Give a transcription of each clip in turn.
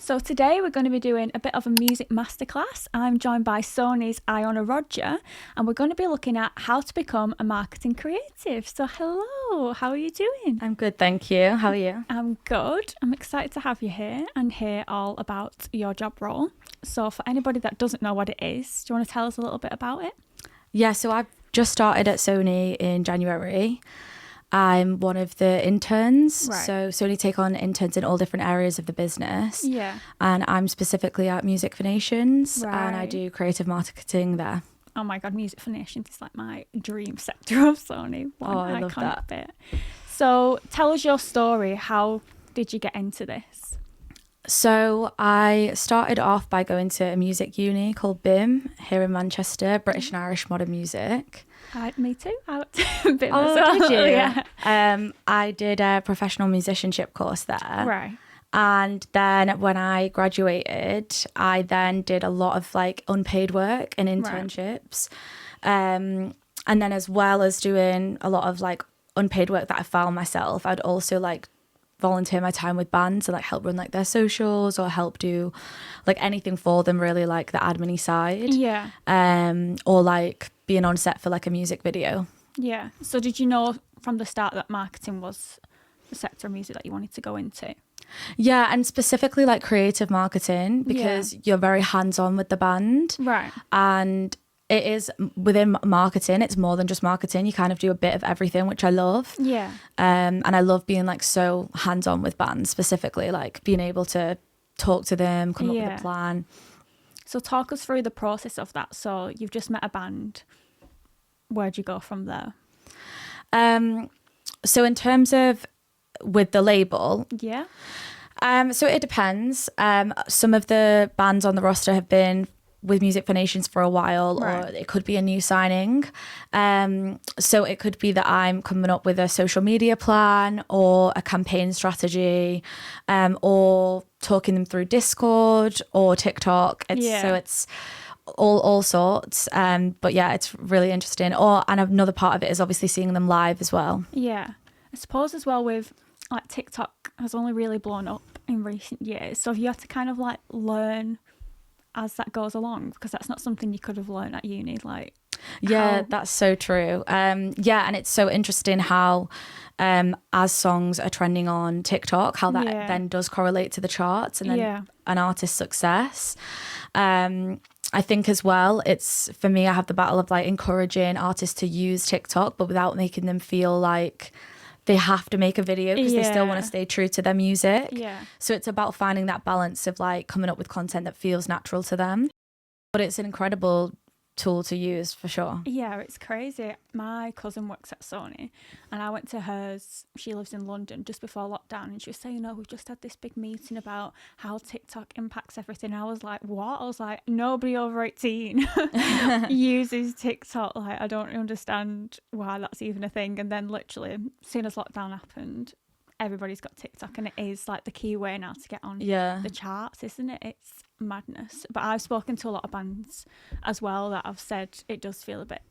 So today we're going to be doing a bit of a music masterclass. I'm joined by Sony's Iona Rodger, and we're going to be looking at how to become a marketing creative. So hello, how are you doing? I'm good, thank you. How are you? I'm good. I'm excited to have you here and hear all about your job role. So for anybody that doesn't know what it is, do you want to tell us a little bit about it? Yeah, so I've just started at Sony in January. I'm one of the interns. Right. So Sony take on interns in all different areas of the business. Yeah. And I'm specifically at Music for Nations, and I Right. do creative marketing there. Oh my God, Music for Nations is like my dream sector of Sony. One I love iconic that. bit. So tell us your story. How did you get into this? So I started off by going to a music uni called BIM here in Manchester, British and Irish Modern Music. Me too. I went to BIM Oh, as well. did you? Yeah. I did a professional musicianship course there. Right. And then when I graduated, I then did a lot of like unpaid work and internships. And then as well as doing a lot of like unpaid work that I found myself, I'd also like volunteer my time with bands and like help run like their socials or help do like anything for them, really, like the admin-y side. Yeah. Or like being on set for like a music video. Yeah. So did you know from the start that marketing was the sector of music that you wanted to go into? Yeah, and specifically like creative marketing, because you're very hands-on with the band. Right. And it is within marketing, it's more than just marketing. You kind of do a bit of everything, which I love. Yeah. And I love being like so hands-on with bands, specifically like being able to talk to them, come up with a plan. So talk us through the process of that. So you've just met a band. Where'd you go from there? So in terms of with the label, Yeah. so it depends. Some of the bands on the roster have been with Music for Nations for a while, Right. or it could be a new signing. So it could be that I'm coming up with a social media plan or a campaign strategy, or talking them through Discord or TikTok. So it's all sorts. But yeah, it's really interesting. And another part of it is obviously seeing them live as well. Yeah. I suppose as well with like TikTok has only really blown up in recent years. So you have to kind of like learn as that goes along, because that's not something you could have learned at uni. Like, that's so true. And it's so interesting how as songs are trending on TikTok, how that then does correlate to the charts and then an artist's success. I think as well, it's for me, I have the battle of like encouraging artists to use TikTok, but without making them feel like they have to make a video, because they still want to stay true to their music. Yeah. So it's about finding that balance of like coming up with content that feels natural to them. But it's an incredible tool to use for sure. Yeah, it's crazy. My cousin works at Sony and I went to hers. She lives in London, just before lockdown, and she was saying, we've just had this big meeting about how TikTok impacts everything. I was like, what? I was like, nobody over 18 uses TikTok. Like, I don't understand why that's even a thing. And then literally, as soon as lockdown happened, everybody's got TikTok, and it is like the key way now to get on the charts, isn't it? It's madness. But I've spoken to a lot of bands as well that have said it does feel a bit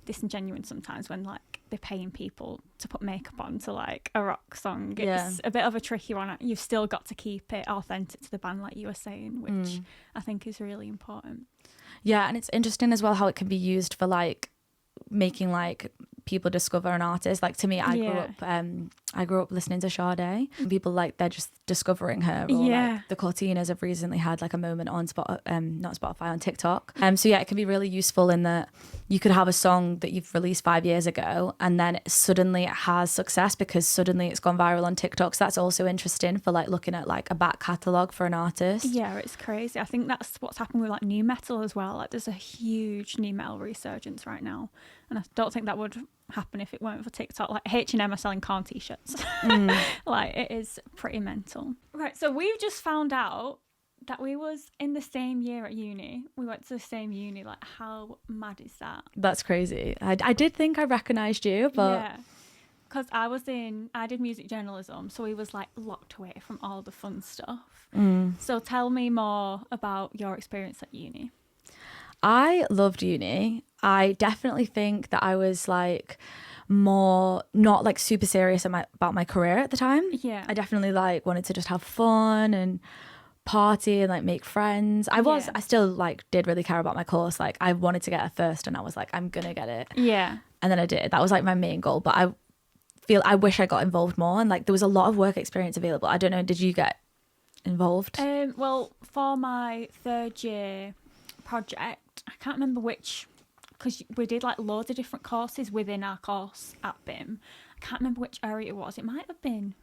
disingenuous sometimes when like they're paying people to put makeup on to like a rock song. It's a bit of a tricky one. You've still got to keep it authentic to the band, like you were saying, which I think is really important. Yeah, and it's interesting as well how it can be used for like making like people discover an artist. Like to me, I grew up listening to Sade, and people like they're just discovering her. Or like the Cortinas have recently had like a moment on not Spotify, on TikTok. So yeah, it can be really useful in that you could have a song that you've released 5 years ago and then suddenly it has success because suddenly it's gone viral on TikTok. So that's also interesting for like looking at like a back catalogue for an artist. Yeah, it's crazy. I think that's what's happened with like new metal as well. Like there's a huge new metal resurgence right now, and I don't think that would happen if it weren't for TikTok. Like H&M are selling corn t-shirts. Like it is pretty mental. Right, so we've just found out that we was in the same year at uni. We went to the same uni. Like, how mad is that? That's crazy. I did think I recognised you, but yeah, because I did music journalism, so we was like locked away from all the fun stuff. So tell me more about your experience at uni. I loved uni. I definitely think that I was like more not like super serious about my career at the time. Yeah. I definitely like wanted to just have fun and party and like make friends. I still like did really care about my course. Like I wanted to get it first, and I was like, I'm gonna get it. Yeah. And then I did. That was like my main goal. But I wish I got involved more, and like there was a lot of work experience available. I don't know, did you get involved? Well, for my third year project, I can't remember which, because we did like loads of different courses within our course at BIM. I can't remember which area it was. It might have been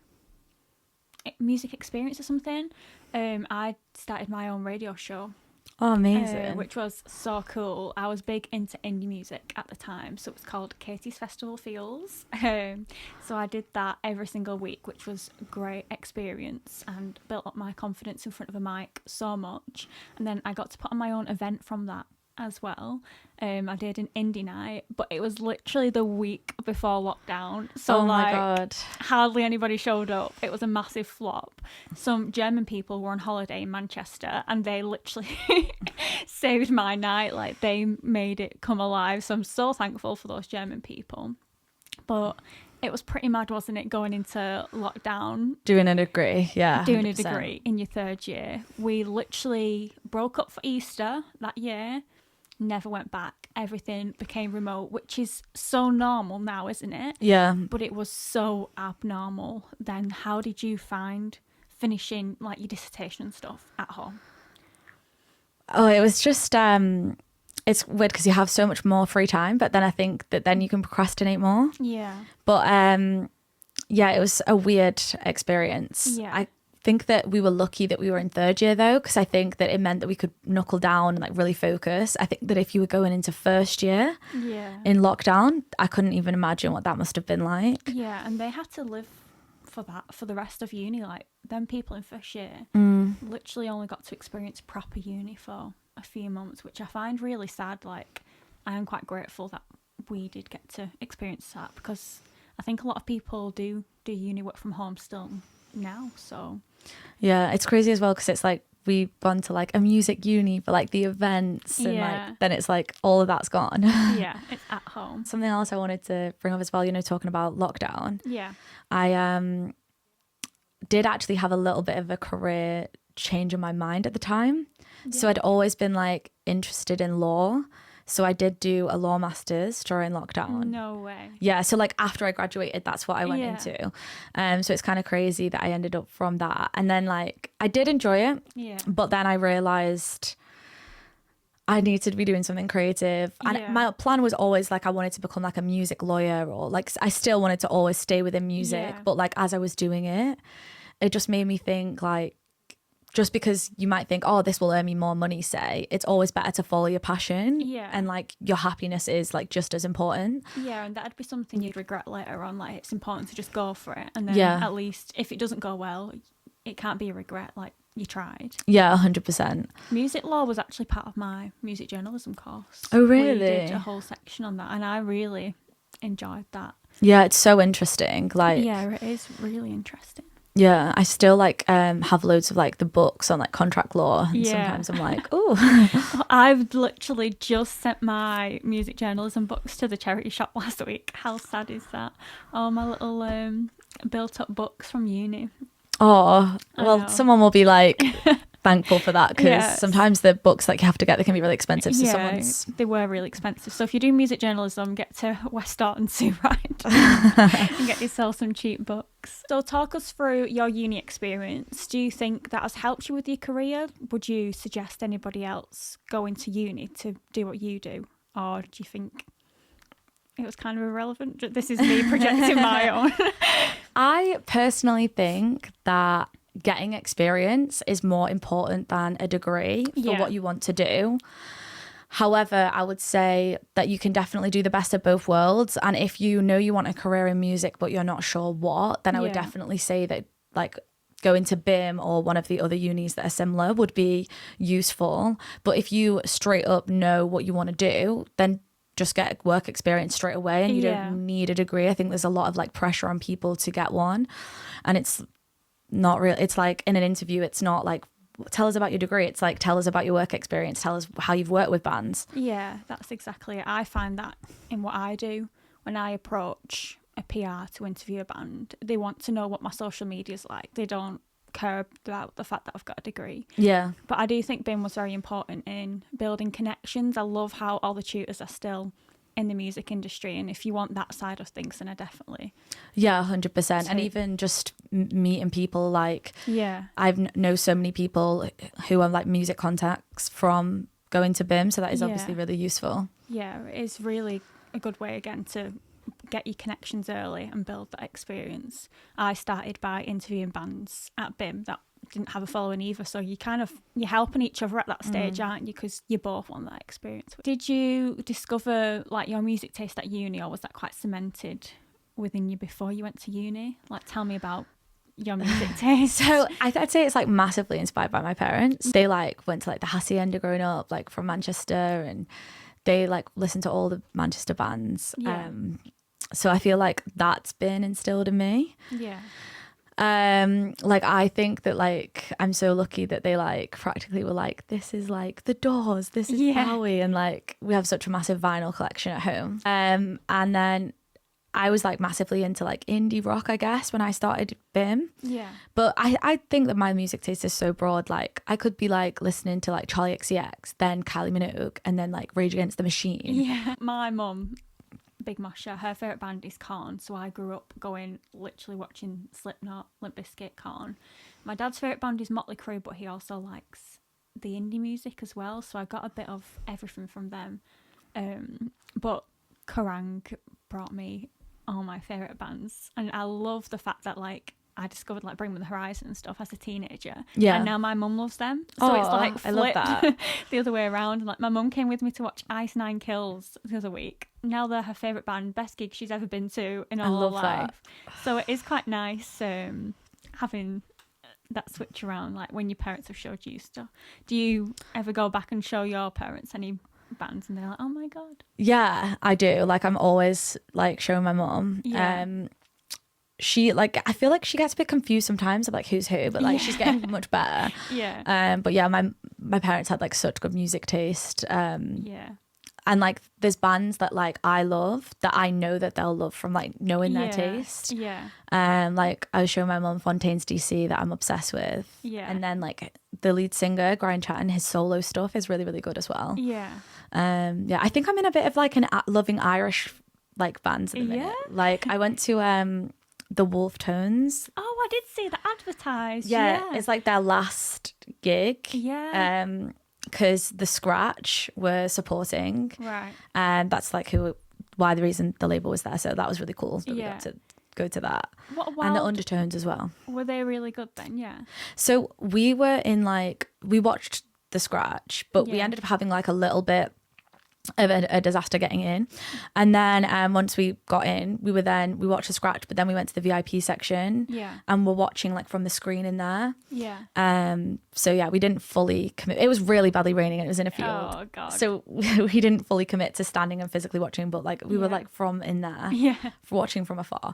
music experience or something. I started my own radio show. Oh, amazing. Which was so cool. I was big into indie music at the time, so it was called Katie's Festival Feels. So I did that every single week, which was a great experience and built up my confidence in front of a mic so much. And then I got to put on my own event from that as well. I did an indie night, but it was literally the week before lockdown, so oh my God. hardly anybody showed up. It was a massive flop. Some German people were on holiday in Manchester, and they literally saved my night. Like, they made it come alive, so I'm so thankful for those German people. But it was pretty mad, wasn't it, going into lockdown, Doing a degree. Yeah, doing 100%. a degree in your third year. We literally broke up for Easter that year, never went back. Everything became remote, which is so normal now, isn't it? Yeah. But it was so abnormal then. How did you find finishing like your dissertation and stuff at home? Oh, it was just it's weird because you have so much more free time, but then I think that then you can procrastinate more. Yeah. But yeah, it was a weird experience. Yeah. I think that we were lucky that we were in third year though, because I think that it meant that we could knuckle down and like really focus. I think that if you were going into first year in lockdown, I couldn't even imagine what that must have been like. Yeah, and they had to live for that for the rest of uni. Like, them people in first year literally only got to experience proper uni for a few months, which I find really sad. Like, I am quite grateful that we did get to experience that, because I think a lot of people do uni work from home still now. So yeah, it's crazy as well, because it's like we've gone to like a music uni for like the events, and like then it's like all of that's gone. Yeah, it's at home. Something else I wanted to bring up as well, you know, talking about lockdown. Yeah. I did actually have a little bit of a career change in my mind at the time. So I'd always been like interested in law. So I did do a law master's during lockdown. No way. Yeah, so like after I graduated, that's what I went into. So it's kind of crazy that I ended up from that. And then like I did enjoy it. Yeah. But then I realized I needed to be doing something creative. And my plan was always like I wanted to become like a music lawyer, or like I still wanted to always stay within music. But like as I was doing it, it just made me think like, just because you might think, oh, this will earn me more money, say, it's always better to follow your passion. Yeah. And like your happiness is like just as important. Yeah, and that'd be something you'd regret later on. Like, it's important to just go for it. And then at least if it doesn't go well, it can't be a regret. Like, you tried. Yeah, 100%. Music law was actually part of my music journalism course. Oh, really? We did a whole section on that, and I really enjoyed that. Yeah, it's so interesting. Like, yeah, it is really interesting. Yeah, I still like have loads of like the books on like contract law, and sometimes I'm like, oh. I've literally just sent my music journalism books to the charity shop last week. How sad is that? Oh, my little built up books from uni. Oh, well, someone will be like thankful for that, because sometimes the books like you have to get, they can be really expensive. So they were really expensive. So if you do music journalism, get to West Orton Sue Ride and get yourself some cheap books. So talk us through your uni experience. Do you think that has helped you with your career? Would you suggest anybody else going to uni to do what you do? Or do you think it was kind of irrelevant? This is me projecting my own. I personally think that getting experience is more important than a degree for what you want to do. However, I would say that you can definitely do the best of both worlds. And if you know you want a career in music, but you're not sure what, then I would definitely say that like going to BIM or one of the other unis that are similar would be useful. But if you straight up know what you want to do, then just get work experience straight away, and you don't need a degree. I think there's a lot of like pressure on people to get one, and it's not real. It's like in an interview, it's not like tell us about your degree. It's like tell us about your work experience. Tell us how you've worked with bands. Yeah, that's exactly it. I find that in what I do when I approach a PR to interview a band, they want to know what my social media is like. They don't care about the fact that I've got a degree. Yeah. But I do think BIM was very important in building connections. I love how all the tutors are still in the music industry, and if you want that side of things, then I definitely 100%. And even just meeting people, like I've know so many people who are like music contacts from going to BIM, so that is obviously really useful. Yeah, it is really a good way again to get your connections early and build that experience. I started by interviewing bands at BIM that didn't have a following either, so you're helping each other at that stage, aren't you, because you both want that experience. Did you discover like your music taste at uni, or was that quite cemented within you before you went to uni? Like, tell me about your music taste. So I'd say it's like massively inspired by my parents. They like went to like the Hacienda growing up, like from Manchester, and they like listened to all the Manchester bands. So I feel like that's been instilled in me. Like I think that like I'm so lucky that they like practically were like, this is like The Doors, this is Bowie, and like we have such a massive vinyl collection at home. And then I was like massively into like indie rock, I guess, when I started BIM. But I think that my music taste is so broad. Like I could be like listening to like Charlie XCX, then Kylie Minogue, and then like Rage Against the Machine. My mum, big mosher, her favourite band is Korn, so I grew up literally watching Slipknot, Limp Bizkit, Korn. My dad's favourite band is Motley Crue, but he also likes the indie music as well, so I got a bit of everything from them. But Kerrang brought me all my favourite bands, and I love the fact that like I discovered like Bring Me the Horizon and stuff as a teenager, and now my mum loves them, so it's like flipped. I love that. The other way around. Like my mum came with me to watch Ice Nine Kills the other week. Now they're her favourite band, best gig she's ever been to in her whole life. So it is quite nice having that switch around, like when your parents have showed you stuff. Do you ever go back and show your parents any bands and they're like, oh my god? Yeah, I do. Like I'm always like showing my mum. She like, I feel like she gets a bit confused sometimes of like who's who, but like she's getting much better. But yeah, my parents had like such good music taste. And like there's bands that like I love that I know that they'll love from like knowing their taste. Like I was showing my mum Fontaine's DC that I'm obsessed with. And then like the lead singer Brian Chatton, his solo stuff is really, really good as well. I think I'm in a bit of like an loving Irish like bands at the minute. Like I went to the Wolf Tones. Oh, I did see that advertised. It's like their last gig. Because the Scratch were supporting, and that's like the reason the label was there, so that was really cool that we got to go to that. And the Undertones as well. Were they really good then? So we were in like, we watched the Scratch, but we ended up having like a little bit of a disaster getting in, and then once we got in, we watched the Scratch, but then we went to the VIP section and we're watching like from the screen in there. So yeah, we didn't fully commit. It was really badly raining and it was in a field. Oh god. So we didn't fully commit to standing and physically watching, but like we were like from in there watching from afar.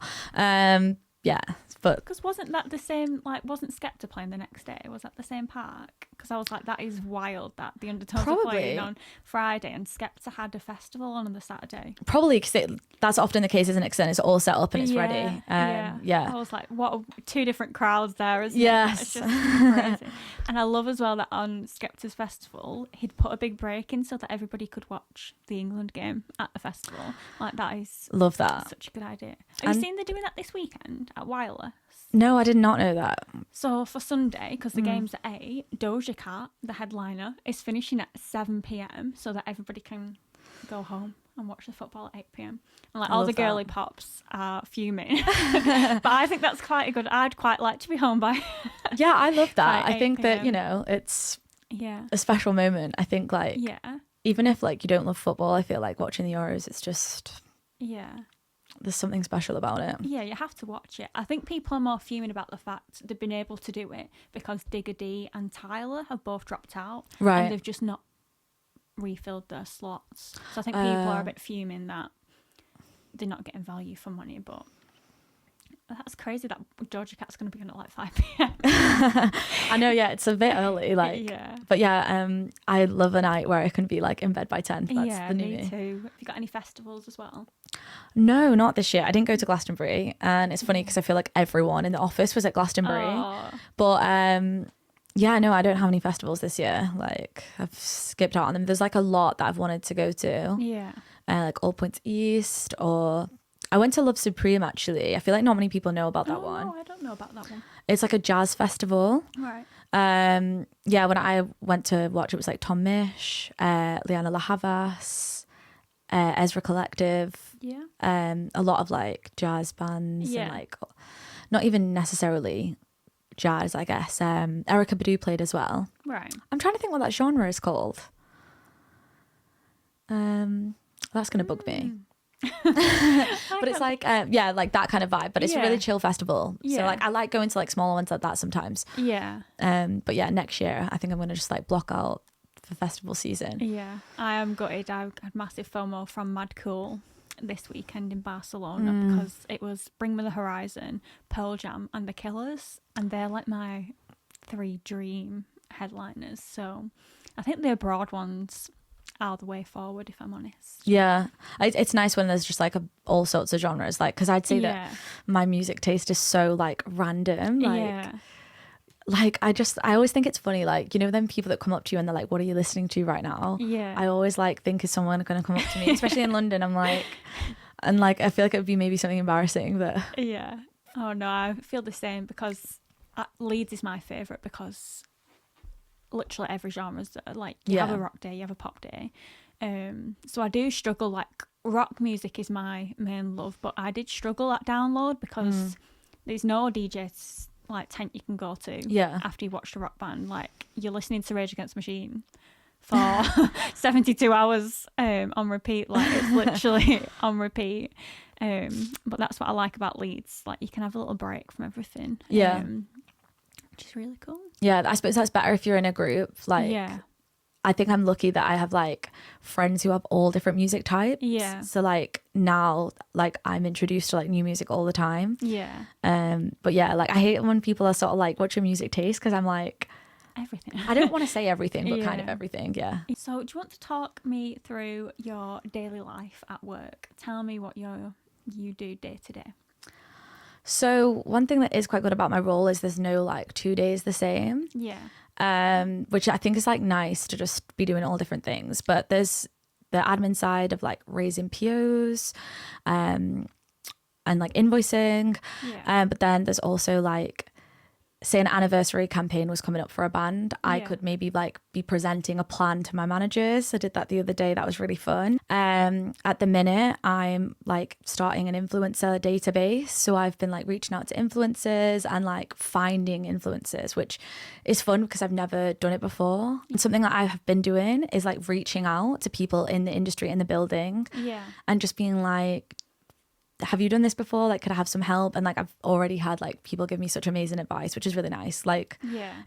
But because wasn't that the same, like wasn't Skepta playing the next day? Was that the same park? Because I was like, that is wild that the Undertones were playing on Friday and Skepta had a festival on the Saturday. Probably because that's often the case, isn't it? Because then it's all set up and it's ready. I was like, what two different crowds there, isn't it? It's just crazy. And I love as well that on Skepta's festival, he'd put a big break in so that everybody could watch the England game at the festival. Like that is love that. Such a good idea. Have you seen they're doing that this weekend at Wireless? No, I did not know that. So for Sunday, because the game's at 8, Doja Cat, the headliner, is finishing at 7 p.m. so that everybody can go home and watch the football at 8 p.m. And like all the girly pops are fuming. But I think that's quite a good, I'd quite like to be home by Yeah, I love that. by I think 8 that, p.m. you know, it's a special moment. I think like even if like you don't love football, I feel like watching the Euros, it's just there's something special about it. Yeah, you have to watch it. I think people are more fuming about the fact they've been able to do it because Digger D and Tyler have both dropped out. And they've just not refilled their slots. So I think people are a bit fuming that they're not getting value for money. But That's crazy that Georgia Cat's going to be on at like 5 p.m. I know, yeah, it's a bit early, like. Yeah. But yeah, I love a night where I can be like in bed by 10. That's Yeah, the new me me. too. Have you got any festivals as well? No, not this year. I didn't go to Glastonbury, and it's funny because I feel like everyone in the office was at Glastonbury. Oh. But yeah, no, I don't have any festivals this year. Like I've skipped out on them. There's like a lot that I've wanted to go to. Yeah. Like All Points East, or I went to Love Supreme actually. I feel like not many people know about that one. No, I don't know about that one. It's like a jazz festival. Right. Yeah, when I went to watch it was like Tom Misch, Liana La Havas, Ezra Collective. Yeah. A lot of like jazz bands Yeah. and like not even necessarily jazz, I guess. Erykah Badu played as well. Right. I'm trying to think what that genre is called. That's gonna bug me. But it's like yeah, like that kind of vibe, but it's a really chill festival. So Yeah. like I like going to like smaller ones like that sometimes. Yeah. But yeah, next year I think I'm gonna just like block out for festival season. Yeah. I am gutted. I had massive FOMO from Mad Cool this weekend in Barcelona because it was Bring Me the Horizon, Pearl Jam and The Killers, and they're like my 3 dream headliners. So I think the abroad ones are the way forward, if I'm honest. Yeah, it's nice when there's just like all sorts of genres, like because I'd say that my music taste is so like random, like I always think it's funny, like, you know, them people that come up to you and they're like, what are you listening to right now? Yeah. I always like think, is someone going to come up to me, especially in London? I'm like, and like I feel like it would be maybe something embarrassing, but yeah. Oh no, I feel the same because Leeds is my favourite because literally every genre's like you have a rock day, you have a pop day. So I do struggle, like rock music is my main love, but I did struggle at download because there's no DJs like tent you can go to after you watched a rock band. Like you're listening to Rage Against the Machine for 72 hours on repeat, like it's literally on repeat. But that's what I like about Leeds, like you can have a little break from everything, which is really cool. Yeah, I suppose that's better if you're in a group, like I think I'm lucky that I have like friends who have all different music types. Yeah. So like now, like I'm introduced to like new music all the time. Yeah. But yeah, like I hate when people are sort of like, what's your music taste? Because I'm like, everything. I don't want to say everything, but kind of everything. Yeah. So do you want to talk me through your daily life at work? Tell me what you do day to day. So one thing that is quite good about my role is there's no like 2 days the same. Yeah. Which I think is like nice to just be doing all different things. But there's the admin side of like raising POs, and like invoicing. Yeah. But then there's also like, say an anniversary campaign was coming up for a band, I could maybe like be presenting a plan to my managers. I did that the other day. That was really fun. At the minute, I'm like starting an influencer database. So I've been like reaching out to influencers and like finding influencers, which is fun because I've never done it before. And something that I have been doing is like reaching out to people in the industry, in the building, and just being like, have you done this before? Like, could I have some help? And like, I've already had like people give me such amazing advice, which is really nice. Like,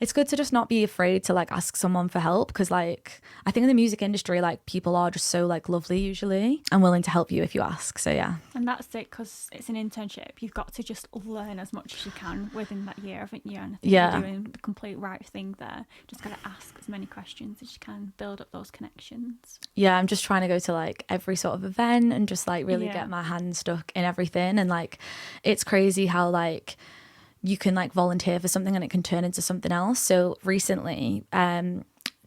it's good to just not be afraid to like ask someone for help. Because like, I think in the music industry, like people are just so like lovely usually and willing to help you if you ask. So yeah. And that's it, because it's an internship. You've got to just learn as much as you can within that year, haven't you? And I think you're doing the complete right thing there. Just got to ask as many questions as you can, build up those connections. Yeah, I'm just trying to go to like every sort of event and just like really get my hands stuck in everything. And like, it's crazy how like you can like volunteer for something and it can turn into something else. So recently,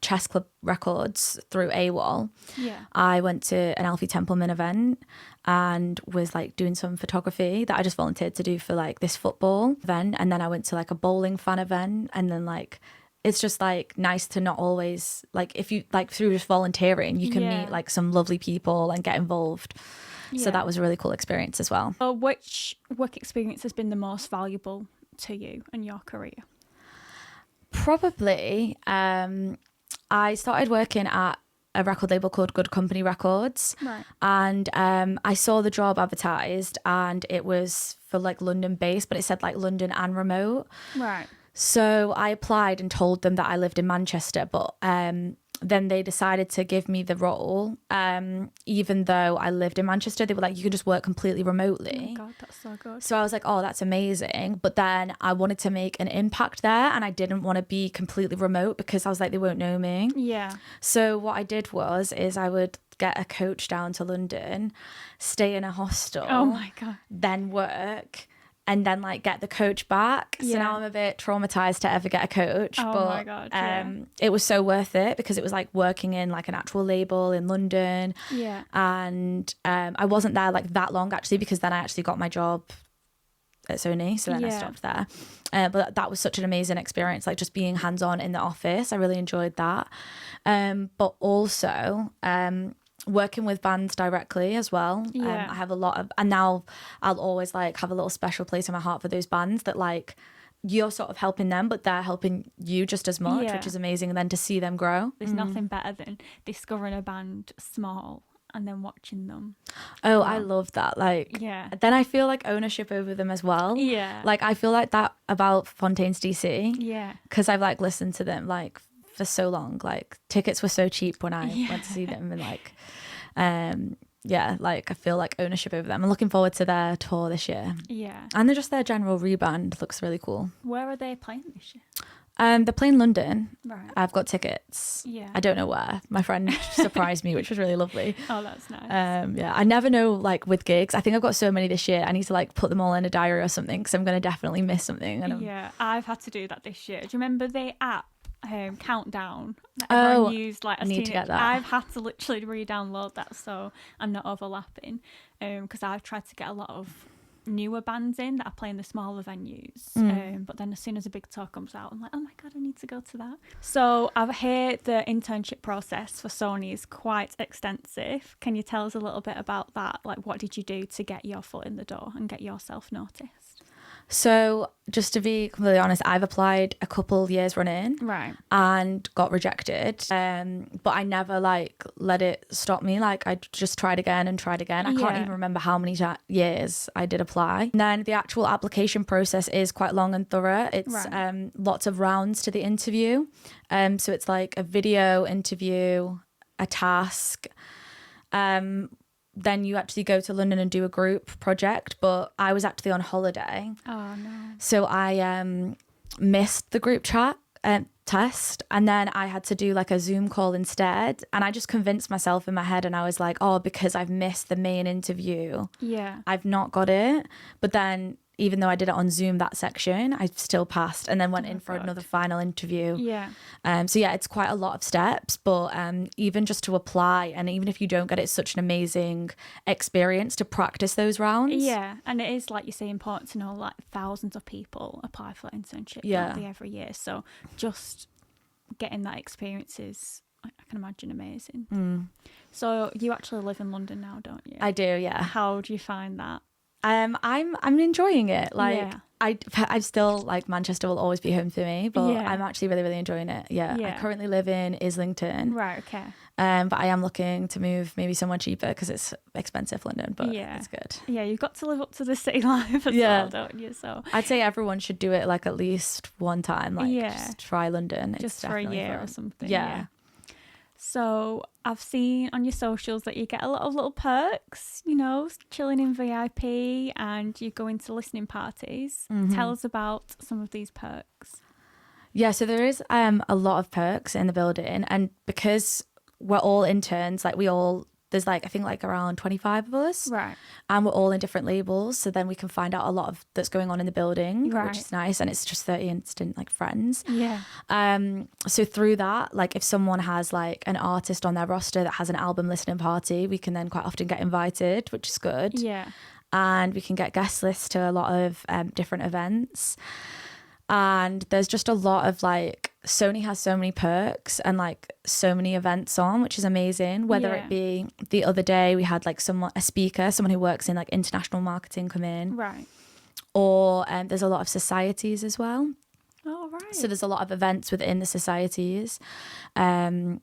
Chess Club Records through AWOL, I went to an Alfie Templeman event and was like doing some photography that I just volunteered to do for like this football event. And then I went to like a bowling fan event, and then like, it's just like nice to not always like, if you like through just volunteering, you can meet like some lovely people and get involved. So that was a really cool experience as well. So which work experience has been the most valuable to you in your career? Probably, I started working at a record label called Good Company Records. Right. And I saw the job advertised and it was for like London based, but it said like London and remote. Right. So I applied and told them that I lived in Manchester, but then they decided to give me the role, even though I lived in Manchester. They were like, you can just work completely remotely. Oh my God, that's so good. So I was like, oh, that's amazing. But then I wanted to make an impact there, and I didn't want to be completely remote because I was like, they won't know me. Yeah. So what I did is I would get a coach down to London, stay in a hostel. Oh my God. Then work. And then like get the coach back. So now I'm a bit traumatized to ever get a coach. Oh but my God, yeah. It was so worth it because it was like working in like an actual label in London. Yeah. And I wasn't there like that long actually, because then I actually got my job at Sony. So then I stopped there. But that was such an amazing experience, like just being hands-on in the office. I really enjoyed that. But also working with bands directly as well. I have a lot of, and now I'll always like have a little special place in my heart for those bands that like you're sort of helping them, but they're helping you just as much, which is amazing. And then to see them grow. There's nothing better than discovering a band small and then watching them. Oh, I love that. Like, then I feel like ownership over them as well. Yeah. Like I feel like that about Fontaine's DC. Yeah. Because I've like listened to them like for so long. Like tickets were so cheap when I went to see them, and like like I feel like ownership over them. I'm looking forward to their tour this year. Yeah. And they're just their general reband looks really cool. Where are they playing this year? They're playing London. Right. I've got tickets. Yeah. I don't know where. My friend surprised me, which was really lovely. Oh, that's nice. I never know like with gigs. I think I've got so many this year. I need to like put them all in a diary or something because I'm going to definitely miss something. And I've had to do that this year. Do you remember the app Countdown that everyone used like as need to get that. I've had to literally re-download that so I'm not overlapping because I've tried to get a lot of newer bands in that are playing the smaller venues, but then as soon as a big tour comes out I'm like, oh my God, I need to go to that. So I've heard the internship process for Sony is quite extensive. Can you tell us a little bit about that? Like, what did you do to get your foot in the door and get yourself noticed? So just to be completely honest, I've applied a couple years running, right, and got rejected. But I never like let it stop me. Like I just tried again and tried again. I can't even remember how many years I did apply. And then the actual application process is quite long and thorough. It's lots of rounds to the interview. So it's like a video interview, a task. Then you actually go to London and do a group project, but I was actually on holiday. Oh no. So I missed the group chat test, and then I had to do like a Zoom call instead, and I just convinced myself in my head, and I was like, oh, because I've missed the main interview, I've not got it. But then even though I did it on Zoom, that section, I still passed and then went in for another final interview. So it's quite a lot of steps, but even just to apply, and even if you don't get it, it's such an amazing experience to practice those rounds. Yeah, and it is, like you say, important to know like thousands of people apply for internship every year. So just getting that experience is, I can imagine, amazing. So you actually live in London now, don't you? I do, yeah. How do you find that? I'm enjoying it. Like I still like Manchester will always be home for me, but I'm actually really, really enjoying it. I currently live in Islington. Right, okay. But I am looking to move maybe somewhere cheaper because it's expensive, London, but it's good. Yeah, you've got to live up to the city life as well, don't you? So I'd say everyone should do it like at least one time, like just try London. Just for a year or something. Yeah. So I've seen on your socials that you get a lot of little perks, you know, chilling in VIP, and you go into listening parties. Tell us about some of these perks. Yeah, so there is a lot of perks in the building, and because we're all interns, like there's like I think like around 25 of us, right? And we're all in different labels, so then we can find out a lot of that's going on in the building, which is nice, and it's just 30 instant like friends. So through that, like if someone has like an artist on their roster that has an album listening party, we can then quite often get invited, which is good. And we can get guest lists to a lot of different events. And there's just a lot of like Sony has so many perks and like so many events on, which is amazing. Whether it be the other day we had like someone who works in like international marketing come in, right? Or there's a lot of societies as well. Oh, right. So there's a lot of events within the societies, and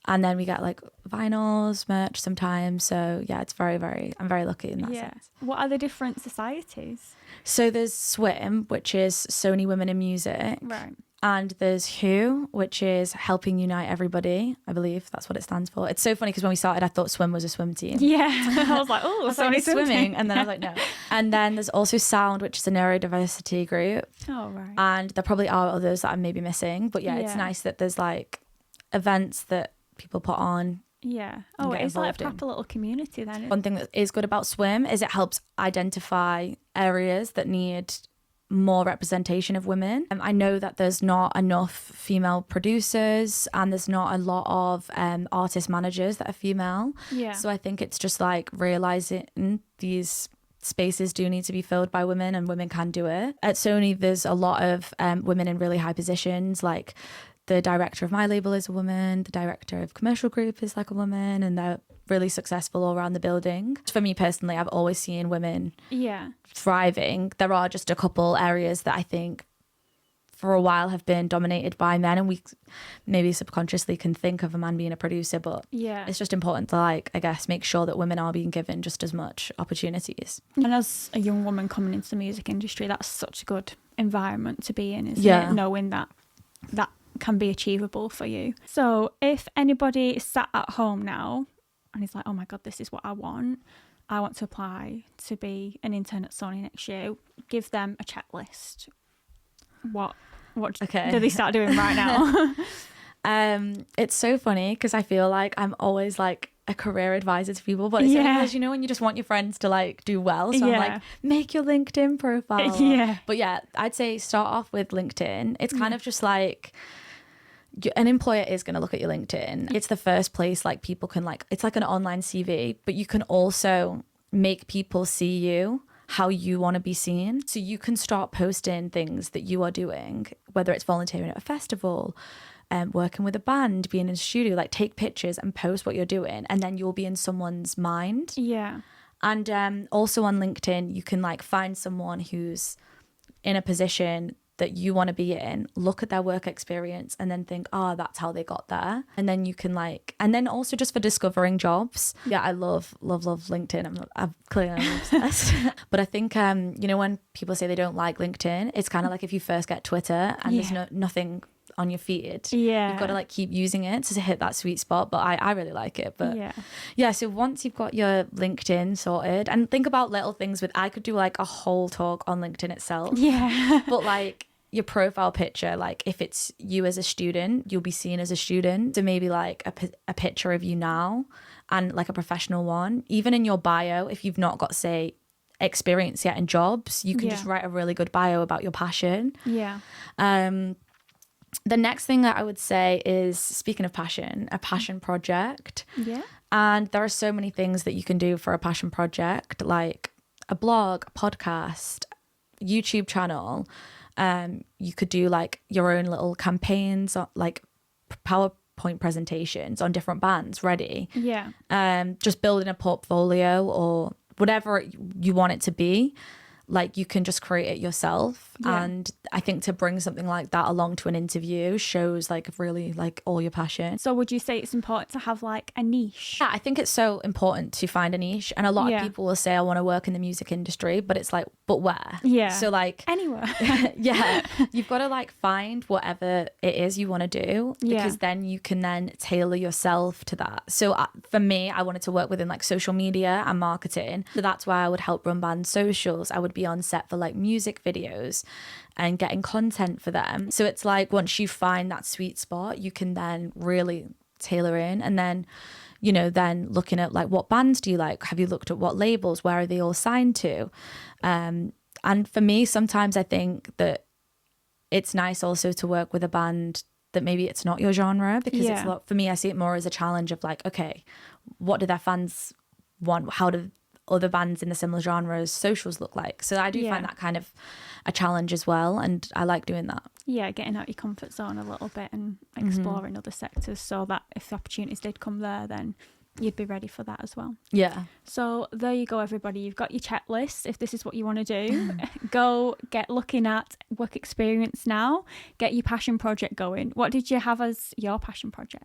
then we get like vinyls, merch sometimes. So yeah, it's very, very, I'm very lucky in that sense. What are the different societies? So there's SWIM, which is Sony Women in Music. Right. and there's WHO, which is Helping Unite Everybody. I believe that's what it stands for. It's so funny because when we started, I thought swim was a swim team. Yeah. I was like, oh, Sony swimming. And then I was like, no. And then there's also Sound, which is a neurodiversity group. Oh, right. And there probably are others that I'm maybe missing. But yeah, it's nice that there's like events that people put on. Yeah. Oh, it's like a proper little community then. One thing that is good about swim is it helps identify areas that need more representation of women. I know that there's not enough female producers and there's not a lot of artist managers that are female. Yeah. So I think it's just like realizing these spaces do need to be filled by women and women can do it. At Sony, there's a lot of women in really high positions, like the director of my label is a woman, the director of commercial group is like a woman, and they're really successful all around the building. For me personally, I've always seen women thriving. There are just a couple areas that I think for a while have been dominated by men, and we maybe subconsciously can think of a man being a producer, but it's just important to like, I guess, make sure that women are being given just as much opportunities. And as a young woman coming into the music industry, that's such a good environment to be in, isn't it? Knowing that can be achievable for you. So if anybody is sat at home now and is like, oh my God, this is what I want to apply to be an intern at Sony next year, give them a checklist. What do they start doing right now? It's so funny because I feel like I'm always like a career advisor to people, but it's because, you know, when you just want your friends to like do well, so I'm like, make your LinkedIn profile. But yeah, I'd say start off with LinkedIn. It's kind of just like an employer is going to look at your LinkedIn. It's the first place like people can like, it's like an online CV, but you can also make people see you how you want to be seen. So you can start posting things that you are doing, whether it's volunteering at a festival, working with a band, being in a studio, like take pictures and post what you're doing, and then you'll be in someone's mind. And also on LinkedIn, you can like find someone who's in a position that you want to be in, look at their work experience and then think, oh, that's how they got there. And then you can like, and then also just for discovering jobs. Yeah, I love LinkedIn. I'm clearly obsessed. But I think, you know, when people say they don't like LinkedIn, it's kind of like if you first get Twitter and there's nothing on your feed. You've got to like keep using it to hit that sweet spot. But I really like it. But so once you've got your LinkedIn sorted, and think about little things I could do like a whole talk on LinkedIn itself. But like your profile picture, like if it's you as a student, you'll be seen as a student. So maybe like a picture of you now and like a professional one. Even in your bio, if you've not got, say, experience yet in jobs, you can just write a really good bio about your passion. The next thing that I would say is, speaking of passion, a passion project. And there are so many things that you can do for a passion project, like a blog, a podcast, YouTube channel. You could do like your own little campaigns, like PowerPoint presentations on different bands ready. Just building a portfolio or whatever you want it to be. Like you can just create it yourself. And I think to bring something like that along to an interview shows like really like all your passion. So would you say it's important to have like a niche? Yeah, I think it's so important to find a niche. And a lot of people will say, I want to work in the music industry, but it's like, but where? So like anywhere. You've got to like find whatever it is you want to do, because then you can then tailor yourself to that. So for me, I wanted to work within like social media and marketing. So that's why I would help run band socials. I would be on set for like music videos and getting content for them. So it's like once you find that sweet spot, you can then really tailor in. And then, you know, then looking at like, what bands do you like? Have you looked at what labels? Where are they all signed to? And for me, sometimes I think that it's nice also to work with a band that maybe it's not your genre, because it's a lot, for me, I see it more as a challenge of like, okay, what do their fans want? How do other bands in the similar genres socials look like? So I do find that kind of a challenge as well, and I like doing that. Getting out your comfort zone a little bit and exploring other sectors, so that if the opportunities did come there, then you'd be ready for that as well. So there you go, everybody. You've got your checklist. If this is what you want to do, go get looking at work experience now. Get your passion project going. What did you have as your passion project?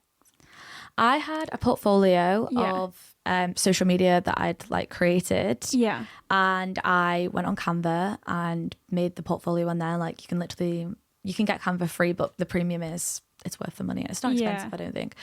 I had a portfolio of social media that I'd like created. And I went on Canva and made the portfolio on there. Like you can literally you can get Canva free, but the premium it's worth the money. It's not expensive, I don't think.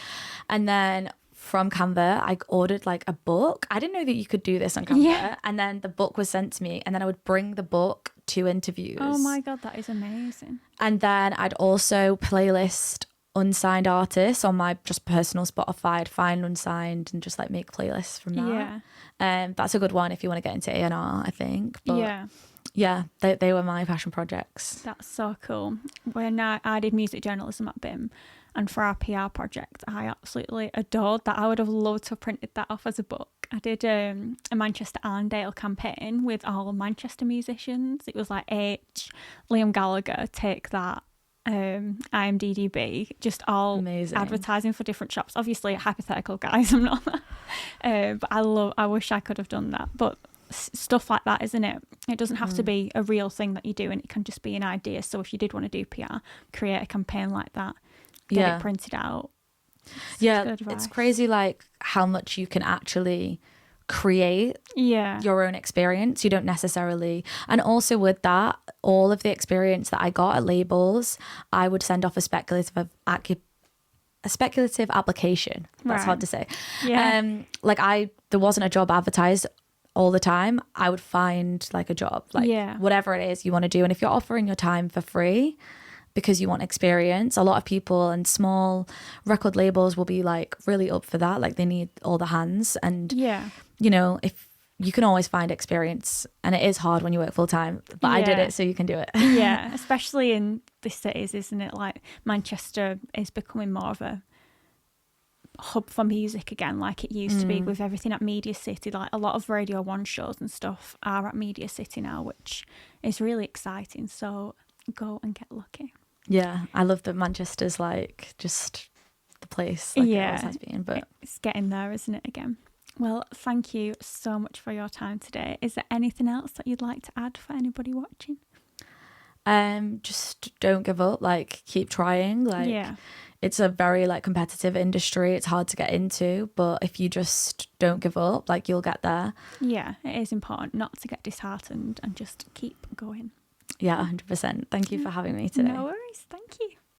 And then from Canva, I ordered like a book. I didn't know that you could do this on Canva. Yeah. And then the book was sent to me, and then I would bring the book to interviews. Oh my God, that is amazing. And then I'd also playlist unsigned artists on my just personal Spotify. I'd find unsigned and just like make playlists from that. Yeah. That's a good one if you want to get into A&R, I think. But yeah, they were my passion projects. That's so cool. When I did music journalism at BIM, and for our PR project, I absolutely adored that. I would have loved to have printed that off as a book. I did a Manchester Arndale campaign with all Manchester musicians. It was like H, Liam Gallagher, Take That, IMDb, just all amazing advertising for different shops. Obviously, hypothetical, guys, I'm not that. But I wish I could have done that. But stuff like that, isn't it? It doesn't have to be a real thing that you do, and it can just be an idea. So if you did want to do PR, create a campaign like that. Get it printed out. It's crazy like how much you can actually create your own experience. You don't necessarily, and also with that, all of the experience that I got at labels, I would send off a speculative application. That's hard to say. There wasn't a job advertised all the time. I would find like a job, like whatever it is you want to do. And if you're offering your time for free because you want experience, a lot of people and small record labels will be like really up for that. Like they need all the hands, and you know, if you can always find experience, and it is hard when you work full time, but I did it, so you can do it. Especially in the cities, isn't it? Like Manchester is becoming more of a hub for music again, like it used to be with everything at Media City. Like a lot of Radio 1 shows and stuff are at Media City now, which is really exciting. So go and get lucky. Yeah, I love that Manchester's like just the place like it always has been, but it's getting there, isn't it, again? Well, thank you so much for your time today. Is there anything else that you'd like to add for anybody watching? Just don't give up, like keep trying. Like it's a very like competitive industry. It's hard to get into, but if you just don't give up, like you'll get there. Yeah, it is important not to get disheartened and just keep going. Yeah, 100%. Thank you for having me today. No worries. Thank you.